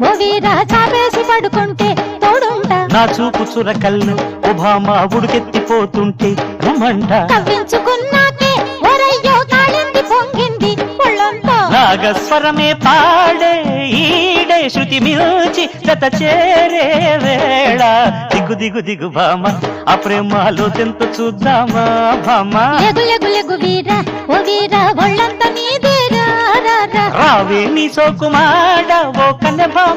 ఓ వీరా చాపేసి పడుకుంటే తోడుంటా నా చూపు చురకల్లు ఒబామా ఉడికెత్తిపోతుంటే రమ్మంట కవ్వించుకున్నాకే ఒరయ్యో కాళింది పొంగింది ఒళ్ళంతా నాగస్వరమే పాడే ఈడే శృతి మిల్చి జత చేరే వేళ దిగు దిగు దిగు భామ ఆ ప్రేమలో తెంత చూద్దామా భామ లెగు లెగు లెగు వీరా ఓ వీరా ఒళ్ళంతా నీదేరా రావే నీ సోకుమాడ ఓ కన్నె భామ